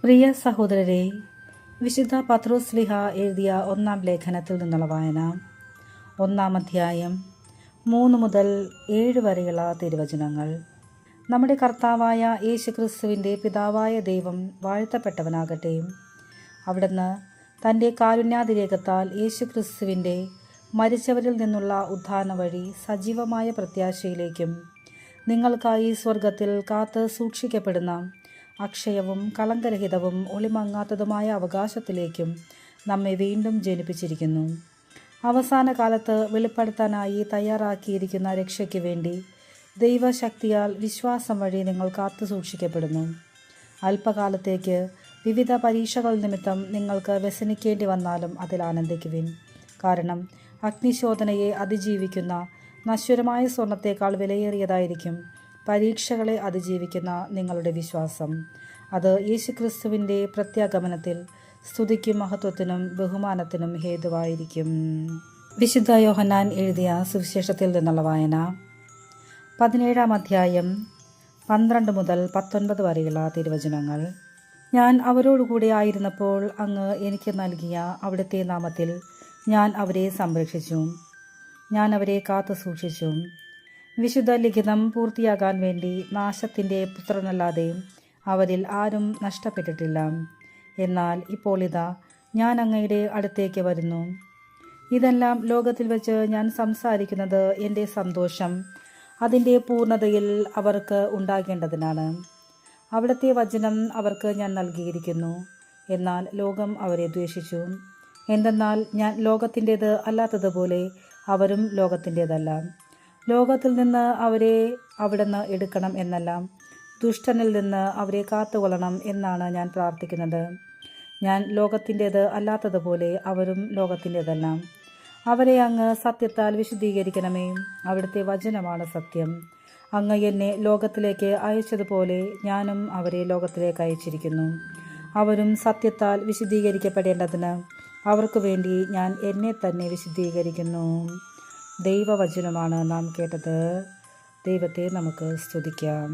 പ്രിയ സഹോദരരെ, വിശുദ്ധ പത്രോസ്ലീഹ എഴുതിയ ഒന്നാം ലേഖനത്തിൽ നിന്നുള്ള വായന. 1-ാം അധ്യായം 3 മുതൽ 7 വരെയുള്ള തിരുവചനങ്ങൾ. നമ്മുടെ കർത്താവായ യേശുക്രിസ്തുവിൻ്റെ പിതാവായ ദൈവം വാഴ്ത്തപ്പെട്ടവനാകട്ടെ. അവിടുന്ന് തൻ്റെ കാരുണ്യാതിരേകത്താൽ യേശുക്രിസ്തുവിൻ്റെ മരിച്ചവരിൽ നിന്നുള്ള ഉത്ഥാന വഴി സജീവമായ പ്രത്യാശയിലേക്കും നിങ്ങൾക്കായി സ്വർഗത്തിൽ കാത്ത് സൂക്ഷിക്കപ്പെടുന്ന അക്ഷയവും കളങ്കരഹിതവും ഒളിമങ്ങാത്തതുമായ അവകാശത്തിലേക്കും നമ്മെ വീണ്ടും ജനിപ്പിച്ചിരിക്കുന്നു. അവസാന കാലത്ത് വെളിപ്പെടുത്താനായി തയ്യാറാക്കിയിരിക്കുന്ന രക്ഷയ്ക്ക് വേണ്ടി ദൈവശക്തിയാൽ വിശ്വാസം വഴി നിങ്ങൾ കാത്തു സൂക്ഷിക്കപ്പെടുന്നു. അല്പകാലത്തേക്ക് വിവിധ പരീക്ഷകൾ നിമിത്തം നിങ്ങൾക്ക് വ്യസനിക്കേണ്ടി വന്നാലും അതിൽ ആനന്ദിക്കുവിൻ. കാരണം അഗ്നിശോധനയെ അതിജീവിക്കുന്ന നശ്വരമായ സ്വർണത്തേക്കാൾ വിലയേറിയതായിരിക്കും പരീക്ഷകളെ അതിജീവിക്കുന്ന നിങ്ങളുടെ വിശ്വാസം. അത് യേശുക്രിസ്തുവിൻ്റെ പ്രത്യാഗമനത്തിൽ സ്തുതിക്കും മഹത്വത്തിനും ബഹുമാനത്തിനും ഹേതുവായിരിക്കും. വിശുദ്ധ യോഹന്നാൻ എഴുതിയ സുവിശേഷത്തിൽ നിന്നുള്ള വായന. 17-ാം അധ്യായം 12 മുതൽ 19 വരെയുള്ള തിരുവചനങ്ങൾ. ഞാൻ അവരോടുകൂടെ ആയിരുന്നപ്പോൾ അങ്ങ് എനിക്ക് നൽകിയ അവിടുത്തെ നാമത്തിൽ ഞാൻ അവരെ സംരക്ഷിച്ചു. ഞാൻ അവരെ കാത്തു സൂക്ഷിച്ചു. വിശുദ്ധ ലിഖിതം പൂർത്തിയാകാൻ വേണ്ടി നാശത്തിൻ്റെ പുത്രനല്ലാതെ അവരിൽ ആരും നഷ്ടപ്പെട്ടിട്ടില്ല. എന്നാൽ ഇപ്പോൾ ഇതാ ഞാൻ അങ്ങയുടെ അടുത്തേക്ക് വരുന്നു. ഇതെല്ലാം ലോകത്തിൽ വെച്ച് ഞാൻ സംസാരിക്കുന്നത് എൻ്റെ സന്തോഷം അതിൻ്റെ പൂർണ്ണതയിൽ അവർക്ക് ഉണ്ടാകേണ്ടതിനാണ്. അവിടുത്തെ വചനം അവർക്ക് ഞാൻ നൽകിയിരിക്കുന്നു. എന്നാൽ ലോകം അവരെ ദ്വേഷിച്ചു. എന്തെന്നാൽ ഞാൻ ലോകത്തിൻ്റേത് അല്ലാത്തതുപോലെ അവരും ലോകത്തിൻ്റേതല്ല. ലോകത്തിൽ നിന്ന് അവരെ അവിടുന്ന് എടുക്കണം എന്നല്ല, ദുഷ്ടനിൽ നിന്ന് അവരെ കാത്തുകൊള്ളണം എന്നാണ് ഞാൻ പ്രാർത്ഥിക്കുന്നത്. ഞാൻ ലോകത്തിൻ്റേത് അല്ലാത്തതുപോലെ അവരും ലോകത്തിൻ്റേതല്ല. അവരെ അങ്ങ് സത്യത്താൽ വിശുദ്ധീകരിക്കണമേ. അവിടുത്തെ വചനമാണ് സത്യം. അങ്ങ് എന്നെ ലോകത്തിലേക്ക് അയച്ചതുപോലെ ഞാനും അവരെ ലോകത്തിലേക്ക് അയച്ചിരിക്കുന്നു. അവരും സത്യത്താൽ വിശുദ്ധീകരിക്കപ്പെടേണ്ടതിന് അവർക്ക് വേണ്ടി ഞാൻ എന്നെ തന്നെ വിശുദ്ധീകരിക്കുന്നു. ദൈവവചനമാണ് നാം കേട്ടത്. ദൈവത്തെ നമുക്ക് സ്തുതിക്കാം.